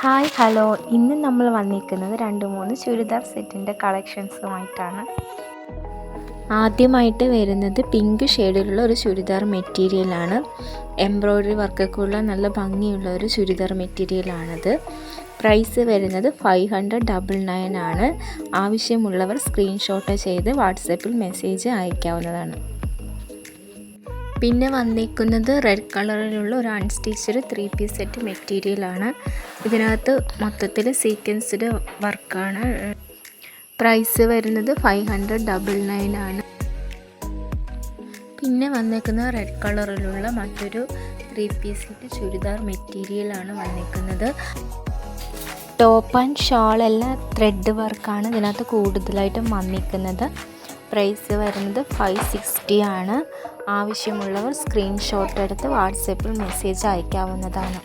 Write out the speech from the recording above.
Hi hello, ഇന്ന് നമ്മൾ വന്നിരിക്കുന്നത് 2-3 ചുരിദാർ സെറ്റിൻ്റെ കളക്ഷൻസുമായിട്ടാണ്. ആദ്യമായിട്ട് വരുന്നത് പിങ്ക് ഷെയ്ഡിലുള്ള ഒരു ചുരിദാർ മെറ്റീരിയലാണ്. എംബ്രോയ്ഡറി വർക്കൊക്കെ ഉള്ള നല്ല ഭംഗിയുള്ള ഒരു ചുരിദാർ മെറ്റീരിയലാണത്. പ്രൈസ് വരുന്നത് 599 ആണ്. ആവശ്യമുള്ളവർ സ്ക്രീൻഷോട്ട് ചെയ്ത് വാട്സപ്പിൽ മെസ്സേജ് അയക്കാവുന്നതാണ്. പിന്നെ വന്നിരിക്കുന്നത് റെഡ് കളറിലുള്ള ഒരു അൺസ്റ്റിച്ച്ഡ് 3 പീസ് സെറ്റ് മെറ്റീരിയലാണ്. ഇതിനകത്ത് മൊത്തത്തിൽ സീക്വൻസ്ഡ് വർക്കാണ്. പ്രൈസ് വരുന്നത് 599 ആണ്. പിന്നെ വന്നിരിക്കുന്നത് റെഡ് കളറിലുള്ള മറ്റൊരു 3 പീസ് സെറ്റ് ചുരിദാർ മെറ്റീരിയലാണ് വന്നിരിക്കുന്നത്. ടോപ്പ് ആൻഡ് ഷാൾ എല്ലാം ത്രെഡ് വർക്കാണ് ഇതിനകത്ത് കൂടുതലായിട്ടും വന്നിരിക്കുന്നത്. പ്രൈസ് വരുന്നത് 560 ആണ്. ആവശ്യമുള്ളവർ സ്ക്രീൻഷോട്ട് എടുത്ത് വാട്സപ്പിൽ മെസ്സേജ് അയക്കാവുന്നതാണ്.